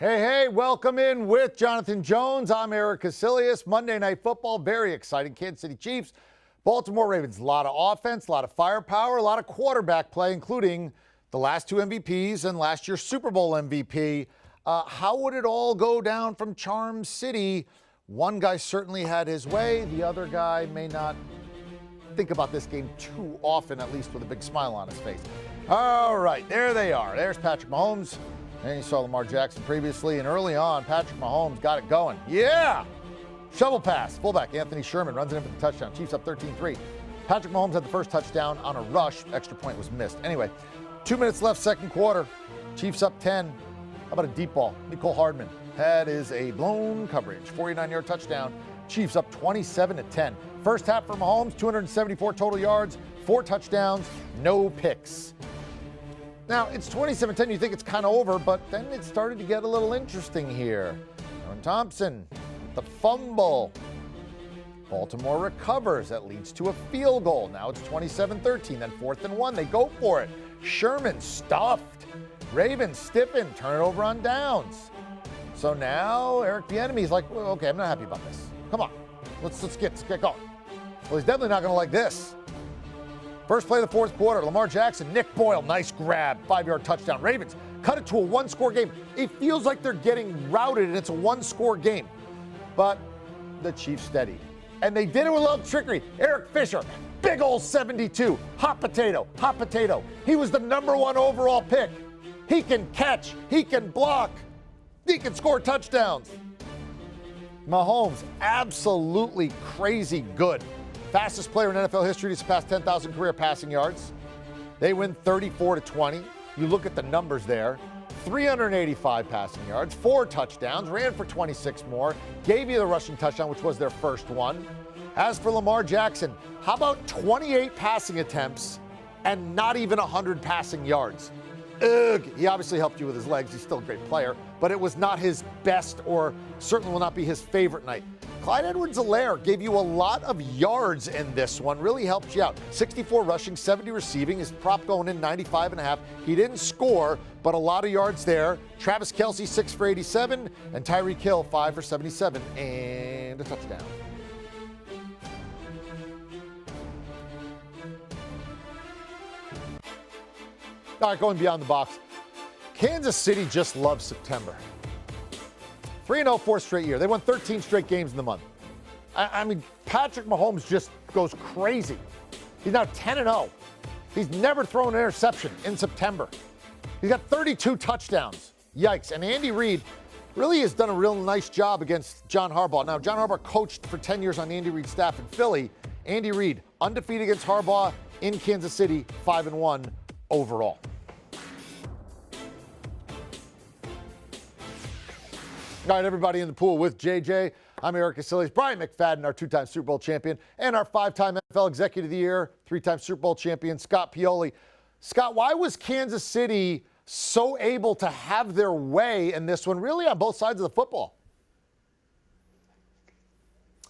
Hey, welcome in with Jonathan Jones. I'm Eric Casillas. Monday Night Football, very exciting. Kansas City Chiefs, Baltimore Ravens. A lot of offense, a lot of firepower, a lot of quarterback play, including the last two MVPs and last year's Super Bowl MVP. How would it all go down from Charm City? One guy certainly had his way. The other guy may not think about this game too often, at least with a big smile on his face. All right, there they are. There's Patrick Mahomes. And you saw Lamar Jackson previously, and early on, Patrick Mahomes got it going. Yeah! Shovel pass. Fullback Anthony Sherman runs it in for the touchdown. Chiefs up 13-3. Patrick Mahomes had the first touchdown on a rush. Extra point was missed. Anyway, 2 minutes left, second quarter. Chiefs up 10. How about a deep ball? Nicole Hardman. That is a blown coverage. 49-yard touchdown. Chiefs up 27-10. First half for Mahomes, 274 total yards, 4 touchdowns, no picks. Now, it's 27-10. You think it's kind of over, but then it started to get a little interesting here. Aaron Thompson, the fumble. Baltimore recovers. That leads to a field goal. Now it's 27-13. Then 4th and 1. They go for it. Sherman stuffed. Ravens stiffen. Turn it over on downs. So now Eric Bieniemy is like, well, okay, I'm not happy about this. Come on, let's get going. Well, he's definitely not going to like this. First play of the fourth quarter, Lamar Jackson, Nick Boyle, nice grab, 5-yard touchdown. Ravens cut it to a 1-score game. It feels like they're getting routed and it's a 1-score game. But the Chiefs steadied. And they did it with a little trickery. Eric Fisher, big old 72, hot potato. He was the number 1 overall pick. He can catch, he can block, he can score touchdowns. Mahomes, absolutely crazy good. Fastest player in NFL history to surpass 10,000 career passing yards. They win 34-20. You look at the numbers there. 385 passing yards, 4 touchdowns, ran for 26 more, gave you the rushing touchdown, which was their first one. As for Lamar Jackson, how about 28 passing attempts and not even 100 passing yards? Ugh. He obviously helped you with his legs. He's still a great player, but it was not his best or certainly will not be his favorite night. Clyde Edwards-Helaire gave you a lot of yards in this one, really helped you out. 64 rushing, 70 receiving, his prop going in 95.5. He didn't score, but a lot of yards there. Travis Kelce, 6 for 87, and Tyreek Hill, 5 for 77, and a touchdown. All right, going beyond the box. Kansas City just loves September. 3-0, 4th straight year. They won 13 straight games in the month. I mean, Patrick Mahomes just goes crazy. He's now 10-0. He's never thrown an interception in September. He's got 32 touchdowns. Yikes. And Andy Reid really has done a real nice job against John Harbaugh. Now, John Harbaugh coached for 10 years on Andy Reid's staff in Philly. Andy Reid, undefeated against Harbaugh in Kansas City, 5-1 overall. All right, everybody in the pool with JJ. I'm Eric Casillas. Brian McFadden, our 2-time Super Bowl champion, and our 5-time NFL Executive of the Year, 3-time Super Bowl champion, Scott Pioli. Scott, why was Kansas City so able to have their way in this one, really on both sides of the football?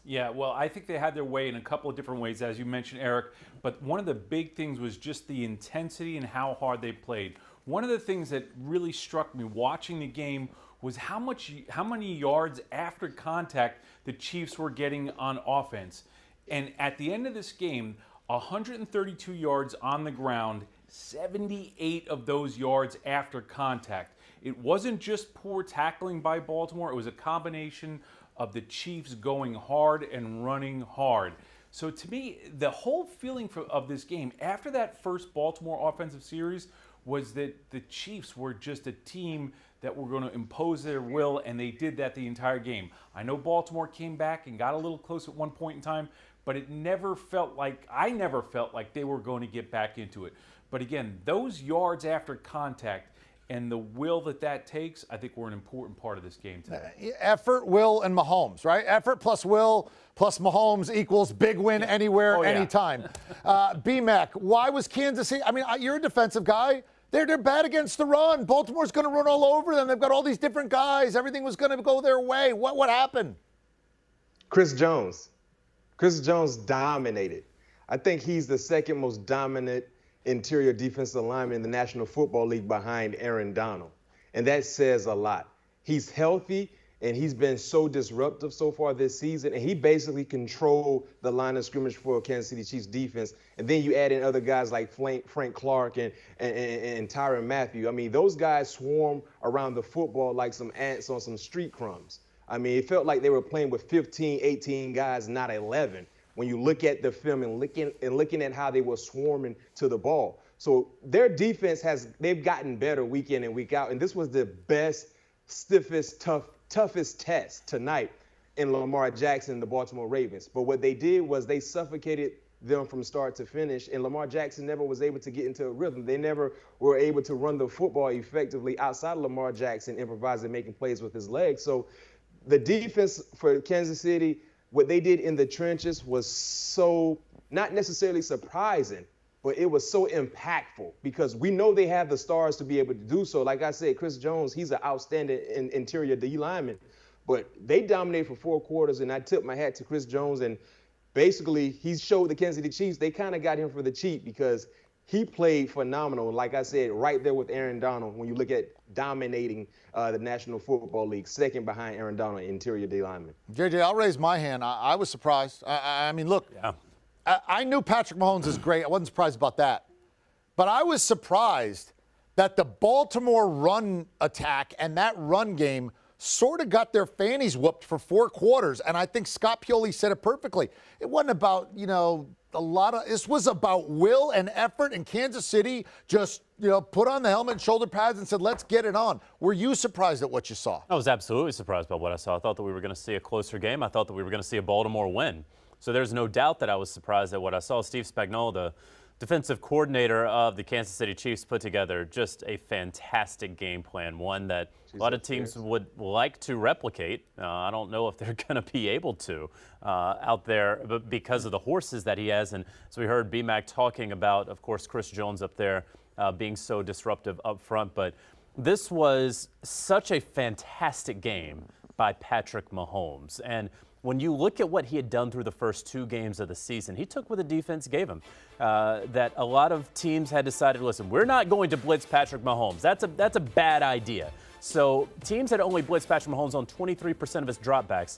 Yeah, well, I think they had their way in a couple of different ways, as you mentioned, Eric. But one of the big things was just the intensity and how hard they played. One of the things that really struck me watching the game was how many yards after contact the Chiefs were getting on offense. And at the end of this game, 132 yards on the ground, 78 of those yards after contact. It wasn't just poor tackling by Baltimore, it was a combination of the Chiefs going hard and running hard. So to me, the whole feeling of this game, after that first Baltimore offensive series, was that the Chiefs were just a team that were going to impose their will, and they did that the entire game. I know Baltimore came back and got a little close at one point in time, but I never felt like they were going to get back into it. But again, those yards after contact and the will that takes, I think were an important part of this game today. Effort, will, and Mahomes, right? Effort plus will plus Mahomes equals big win anywhere, anytime. B-Mac, why was Kansas City? I mean, you're a defensive guy. They're bad against the run. Baltimore's going to run all over them. They've got all these different guys. Everything was going to go their way. What happened? Chris Jones. Chris Jones dominated. I think he's the second most dominant interior defensive lineman in the National Football League behind Aaron Donald. And that says a lot. He's healthy, and he's been so disruptive so far this season. And he basically controlled the line of scrimmage for Kansas City Chiefs defense. And then you add in other guys like Frank Clark and Tyrann Mathieu. I mean, those guys swarm around the football like some ants on some street crumbs. I mean, it felt like they were playing with 15, 18 guys, not 11, when you look at the film and looking at how they were swarming to the ball. So their defense they've gotten better week in and week out. And this was the best, stiffest, toughest test tonight in Lamar Jackson and the Baltimore Ravens. But what they did was they suffocated them from start to finish, and Lamar Jackson never was able to get into a rhythm. They never were able to run the football effectively outside of Lamar Jackson improvising, making plays with his legs. So the defense for Kansas City, what they did in the trenches was so not necessarily surprising, but it was so impactful because we know they have the stars to be able to do so. Like I said, Chris Jones, he's an outstanding interior D lineman, but they dominated for 4 quarters, and I tip my hat to Chris Jones. And basically, he showed the Kansas City Chiefs they kind of got him for the cheap because he played phenomenal. Like I said, right there with Aaron Donald, when you look at dominating the National Football League, second behind Aaron Donald, interior D lineman. JJ, I'll raise my hand. I was surprised. I mean, look. Yeah. I knew Patrick Mahomes is great. I wasn't surprised about that. But I was surprised that the Baltimore run attack and that run game sort of got their fannies whooped for 4 quarters. And I think Scott Pioli said it perfectly. It wasn't about, this was about will and effort, and Kansas City just, put on the helmet and shoulder pads and said, let's get it on. Were you surprised at what you saw? I was absolutely surprised by what I saw. I thought that we were going to see a closer game. I thought that we were going to see a Baltimore win. So there's no doubt that I was surprised at what I saw. Steve Spagnuolo, the defensive coordinator of the Kansas City Chiefs, put together just a fantastic game plan, one that a lot of teams would like to replicate. I don't know if they're going to be able to out there but because of the horses that he has. And so we heard B-Mac talking about, of course, Chris Jones up there being so disruptive up front. But this was such a fantastic game by Patrick Mahomes. And when you look at what he had done through the first 2 games of the season, he took what the defense gave him. That a lot of teams had decided, listen, we're not going to blitz Patrick Mahomes. That's a bad idea. So teams had only blitzed Patrick Mahomes on 23% of his dropbacks.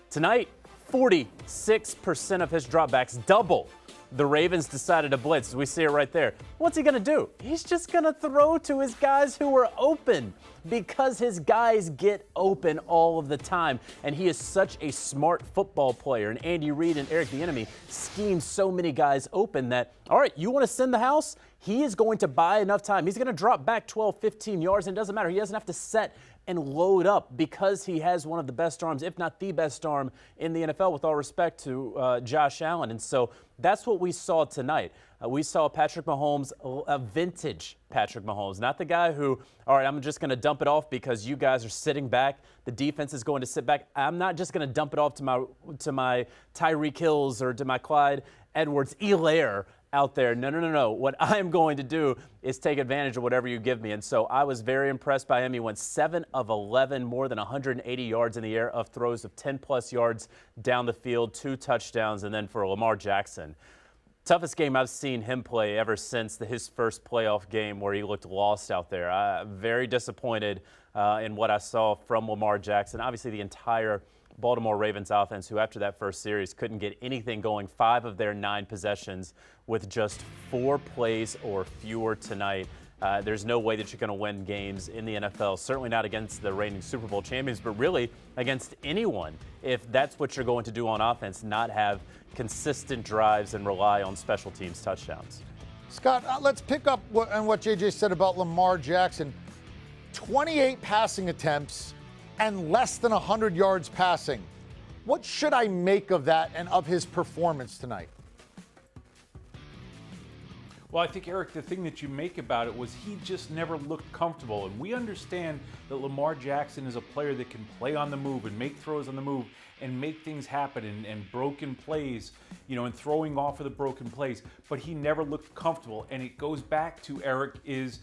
Tonight, 46% of his dropbacks, double. The Ravens decided to blitz. We see it right there. What's he going to do? He's just going to throw to his guys who are open because his guys get open all of the time. And he is such a smart football player. And Andy Reid and Eric Bieniemy scheme so many guys open that, all right, you want to send the house? He is going to buy enough time. He's going to drop back 12, 15 yards, and it doesn't matter. He doesn't have to set and load up because he has one of the best arms, if not the best arm in the NFL, with all respect to Josh Allen. And so that's what we saw tonight. We saw Patrick Mahomes, a vintage Patrick Mahomes, not the guy who, all right, I'm just going to dump it off because you guys are sitting back. The defense is going to sit back. I'm not just going to dump it off to my Tyreek Hills or to my Clyde Edwards-Helaire out there. No. What I'm going to do is take advantage of whatever you give me. And so I was very impressed by him. He went 7 of 11, more than 180 yards in the air of throws of 10-plus yards down the field, 2 touchdowns. And then for Lamar Jackson, toughest game I've seen him play ever since his first playoff game where he looked lost out there. I'm very disappointed in what I saw from Lamar Jackson. Obviously, the entire Baltimore Ravens offense, who after that first series couldn't get anything going, 5 of their 9 possessions with just 4 plays or fewer tonight. There's no way that you're going to win games in the NFL, certainly not against the reigning Super Bowl champions, but really against anyone if that's what you're going to do on offense, not have consistent drives and rely on special teams touchdowns. Scott, let's pick up on what JJ said about Lamar Jackson. 28 passing attempts and less than 100 yards passing. What should I make of that and of his performance tonight? Well, I think, Eric, the thing that you make about it was he just never looked comfortable. And we understand that Lamar Jackson is a player that can play on the move and make throws on the move and make things happen and broken plays, and throwing off of the broken plays. But he never looked comfortable. And it goes back to, Eric, is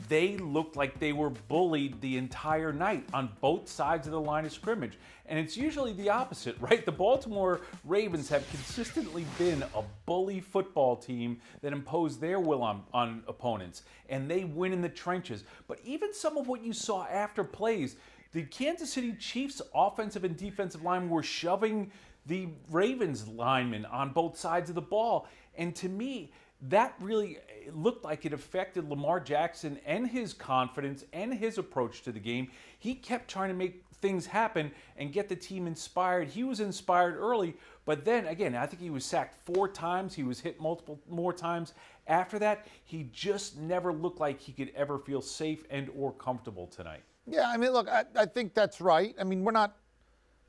they looked like they were bullied the entire night on both sides of the line of scrimmage. And it's usually the opposite, right? The Baltimore Ravens have consistently been a bully football team that impose their will on opponents, and they win in the trenches. But even some of what you saw after plays, the Kansas City Chiefs offensive and defensive line were shoving the Ravens linemen on both sides of the ball. And to me, that really looked like it affected Lamar Jackson and his confidence and his approach to the game. He kept trying to make things happen and get the team inspired. He was inspired early, but then again, I think he was sacked 4 times. He was hit multiple more times. After that, he just never looked like he could ever feel safe and or comfortable tonight. Yeah, I mean, look, I think that's right. I mean, we're not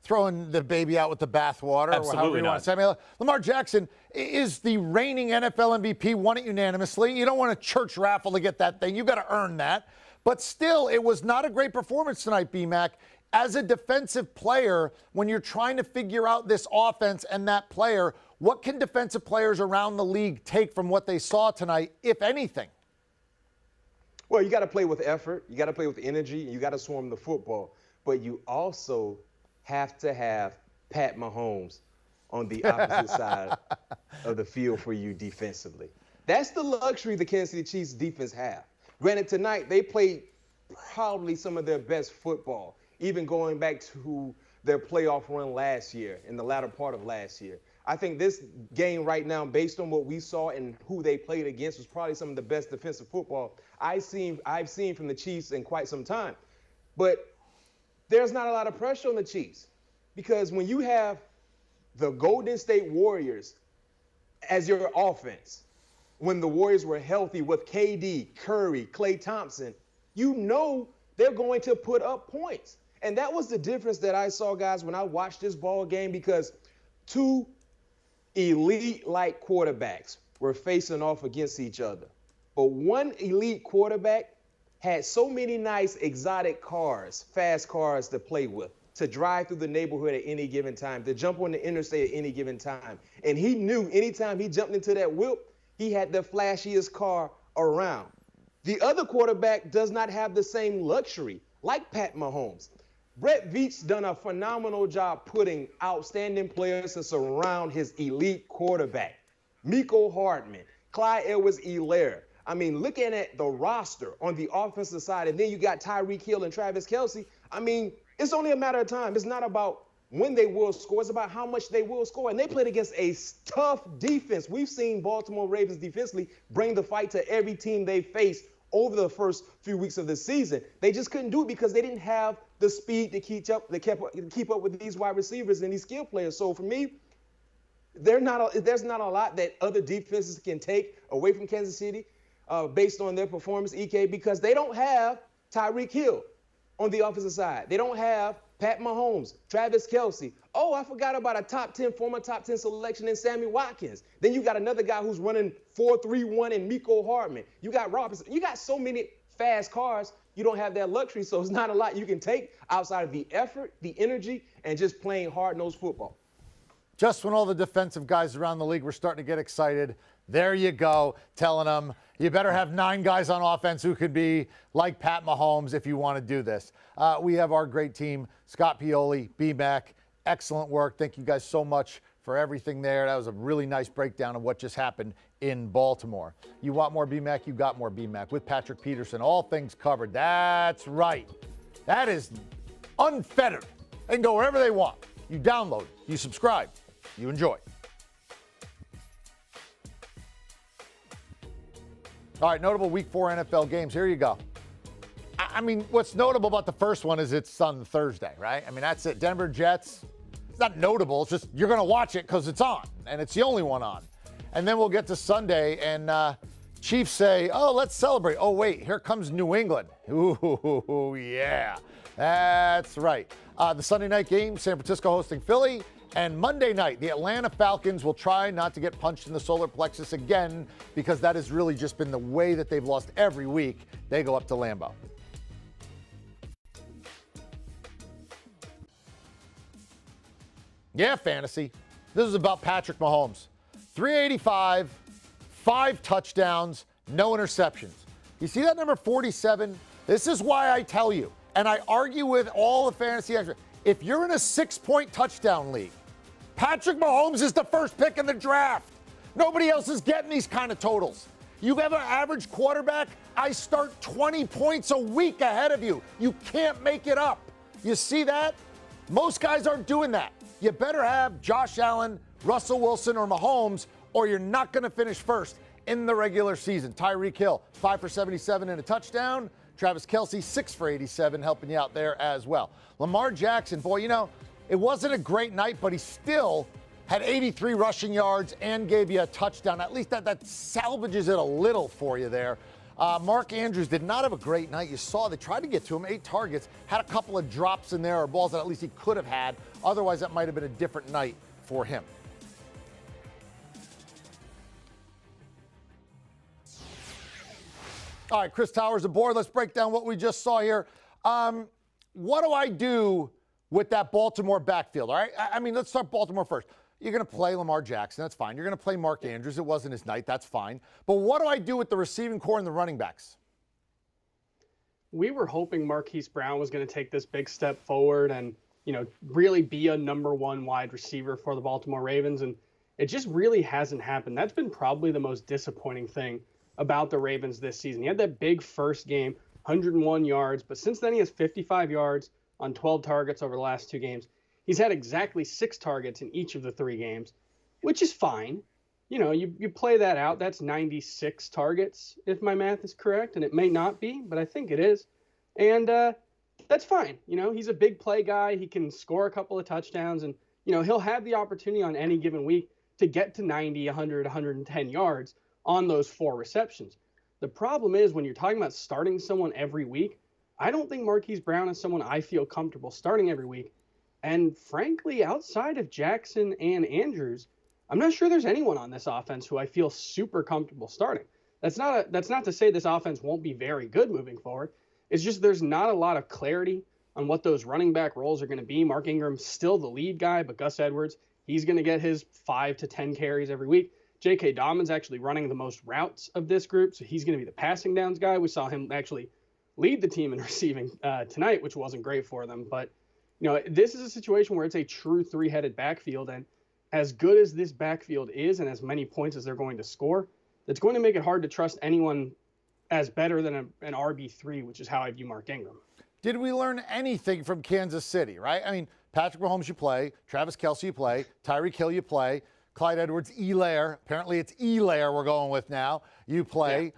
throwing the baby out with the bathwater. Absolutely or however you not. want to say. I mean, Lamar Jackson is the reigning NFL MVP, won it unanimously. You don't want a church raffle to get that thing. You got to earn that. But still, it was not a great performance tonight, B-Mac. As a defensive player, when you're trying to figure out this offense and that player, what can defensive players around the league take from what they saw tonight, if anything? Well, you got to play with effort. You got to play with energy. And you got to swarm the football. But you also have to have Pat Mahomes on the opposite side of the field for you defensively. That's the luxury the Kansas City Chiefs defense have. Granted, tonight they played probably some of their best football, even going back to their playoff run last year, in the latter part of last year. I think this game right now, based on what we saw and who they played against, was probably some of the best defensive football I've seen from the Chiefs in quite some time. But there's not a lot of pressure on the Chiefs, because when you have the Golden State Warriors as your offense, when the Warriors were healthy with KD, Curry, Klay Thompson, you know they're going to put up points. And that was the difference that I saw, guys, when I watched this ball game, because 2 elite-like quarterbacks were facing off against each other. But one elite quarterback had so many nice exotic cars, fast cars to play with, to drive through the neighborhood at any given time, to jump on the interstate at any given time. And he knew anytime he jumped into that whip, he had the flashiest car around. The other quarterback does not have the same luxury, like Pat Mahomes. Brett Veach's done a phenomenal job putting outstanding players to surround his elite quarterback. Mecole Hardman, Clyde Edwards-Helaire. I mean, looking at the roster on the offensive side, and then you got Tyreek Hill and Travis Kelce. I mean, it's only a matter of time. It's not about when they will score. It's about how much they will score. And they played against a tough defense. We've seen Baltimore Ravens defensively bring the fight to every team they faced over the first few weeks of the season. They just couldn't do it because they didn't have the speed to keep up with these wide receivers and these skill players. So for me, there's not a lot that other defenses can take away from Kansas City based on their performance, EK, because they don't have Tyreek Hill on the offensive side. They don't have Pat Mahomes, Travis Kelce. Oh, I forgot about a former top 10 selection in Sammy Watkins. Then you got another guy who's running 4.31 in Mecole Hardman. You got Robinson. You got so many fast cars. You don't have that luxury, so it's not a lot you can take outside of the effort, the energy, and just playing hard-nosed football. Just when all the defensive guys around the league were starting to get excited, there you go, telling them you better have 9 guys on offense who could be like Pat Mahomes if you want to do this. We have our great team, Scott Pioli, B-Mac. Excellent work. Thank you guys so much for everything there. That was a really nice breakdown of what just happened in Baltimore. You want more B-Mac? You got more B-Mac with Patrick Peterson. All things covered. That's right. That is unfettered. They can go wherever they want. You download, you subscribe, you enjoy. All right, notable Week 4 NFL games. Here you go. I mean, what's notable about the first one is it's on Thursday, right? I mean, that's it. Denver Jets. It's not notable. It's just you're going to watch it because it's on, and it's the only one on. And then we'll get to Sunday, and Chiefs say, oh, let's celebrate. Oh, wait, here comes New England. Ooh, yeah. That's right. The Sunday night game, San Francisco hosting Philly. And Monday night, the Atlanta Falcons will try not to get punched in the solar plexus again, because that has really just been the way that they've lost every week. They go up to Lambeau. Yeah, fantasy. This is about Patrick Mahomes. 385, 5 touchdowns, no interceptions. You see that number 47? This is why I tell you, and I argue with all the fantasy experts, if you're in a 6-point touchdown league, Patrick Mahomes is the first pick in the draft. Nobody else is getting these kind of totals. You have an average quarterback, I start 20 points a week ahead of you. You can't make it up. You see that? Most guys aren't doing that. You better have Josh Allen, Russell Wilson, or Mahomes, or you're not going to finish first in the regular season. Tyreek Hill, 5 for 77 and a touchdown. Travis Kelce, 6 for 87, helping you out there as well. Lamar Jackson, boy, it wasn't a great night, but he still had 83 rushing yards and gave you a touchdown. At least that salvages it a little for you there. Mark Andrews did not have a great night. You saw they tried to get to him, 8 targets, had a couple of drops in there or balls that at least he could have had. Otherwise, that might have been a different night for him. All right, Chris Towers aboard. Let's break down what we just saw here. What do I do with that Baltimore backfield? All right, I mean, let's start Baltimore first. You're going to play Lamar Jackson. That's fine. You're going to play Mark Andrews. It wasn't his night. That's fine. But what do I do with the receiving core and the running backs? We were hoping Marquise Brown was going to take this big step forward and, really be a number one wide receiver for the Baltimore Ravens. And it just really hasn't happened. That's been probably the most disappointing thing about the Ravens this season. He had that big first game, 101 yards, but since then he has 55 yards on 12 targets over the last 2 games. He's had exactly 6 targets in each of the 3 games, which is fine. You play that out, that's 96 targets, if my math is correct, and it may not be, but I think it is. And that's fine. He's a big play guy. He can score a couple of touchdowns, and, he'll have the opportunity on any given week to get to 90, 100, 110 yards on those 4 receptions. The problem is when you're talking about starting someone every week, I don't think Marquise Brown is someone I feel comfortable starting every week. And frankly, outside of Jackson and Andrews, I'm not sure there's anyone on this offense who I feel super comfortable starting. That's not to say this offense won't be very good moving forward. It's just there's not a lot of clarity on what those running back roles are going to be. Mark Ingram's still the lead guy, but Gus Edwards, he's going to get his 5 to 10 carries every week. J.K. Dobbins actually running the most routes of this group, so he's going to be the passing downs guy. We saw him actually lead the team in receiving tonight, which wasn't great for them. But, this is a situation where it's a true 3-headed backfield, and as good as this backfield is and as many points as they're going to score, it's going to make it hard to trust anyone as better than an RB3, which is how I view Mark Ingram. Did we learn anything from Kansas City, right? I mean, Patrick Mahomes you play, Travis Kelce you play, Tyreek Hill you play, Clyde Edwards-Helaire, apparently it's Helaire we're going with now, you play. Yeah.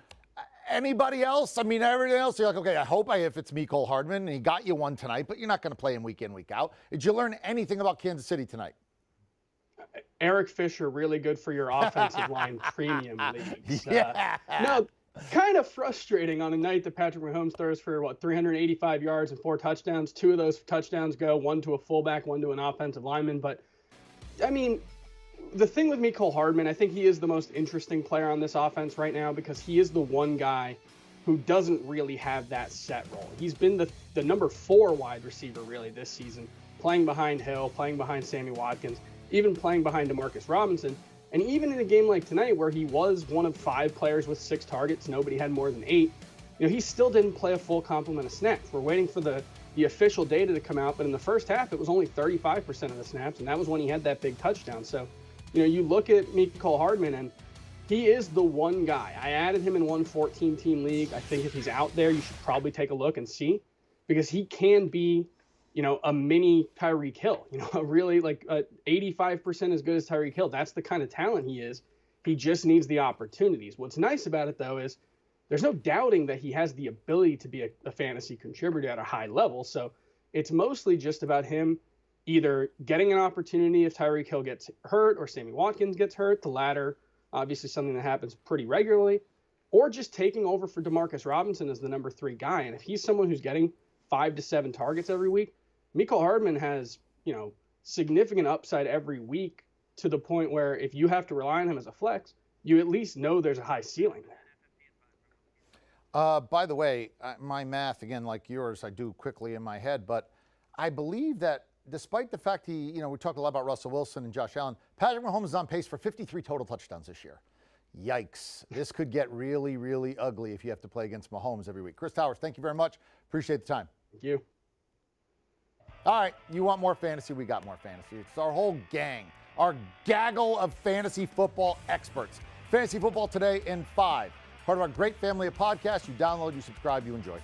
Anybody else? I mean, everything else, you're like, okay, I hope if it's Mecole Hardman, and he got you one tonight, but you're not going to play him week in, week out. Did you learn anything about Kansas City tonight? Eric Fisher, really good for your offensive line premium leagues. Yeah. No, kind of frustrating on a night that Patrick Mahomes throws for, 385 yards and 4 touchdowns. 2 of those touchdowns go, one to a fullback, one to an offensive lineman. But, I mean, the thing with Mecole Hardman, I think he is the most interesting player on this offense right now because he is the one guy who doesn't really have that set role. He's been the number 4 wide receiver really this season, playing behind Hill, playing behind Sammy Watkins, even playing behind DeMarcus Robinson. And even in a game like tonight where he was one of 5 players with 6 targets, nobody had more than 8, he still didn't play a full complement of snaps. We're waiting for the official data to come out, but in the first half, it was only 35% of the snaps, and that was when he had that big touchdown. So, you look at Mecole Hardman, and he is the one guy. I added him in one 14-team league. I think if he's out there, you should probably take a look and see, because he can be, a mini Tyreek Hill, really 85% as good as Tyreek Hill. That's the kind of talent he is. He just needs the opportunities. What's nice about it, though, is there's no doubting that he has the ability to be a fantasy contributor at a high level. So it's mostly just about him either getting an opportunity if Tyreek Hill gets hurt or Sammy Watkins gets hurt, the latter obviously something that happens pretty regularly, or just taking over for DeMarcus Robinson as the number 3 guy. And if he's someone who's getting 5 to 7 targets every week, Mecole Hardman has, significant upside every week to the point where if you have to rely on him as a flex, you at least know there's a high ceiling there. By the way, my math, again, like yours, I do quickly in my head, but I believe that despite the fact we talked a lot about Russell Wilson and Josh Allen, Patrick Mahomes is on pace for 53 total touchdowns this year. Yikes. This could get really, really ugly if you have to play against Mahomes every week. Chris Towers, thank you very much. Appreciate the time. Thank you. All right, you want more fantasy? We got more fantasy. It's our whole gang, our gaggle of fantasy football experts. Fantasy Football Today in 5. Part of our great family of podcasts. You download, you subscribe, you enjoy.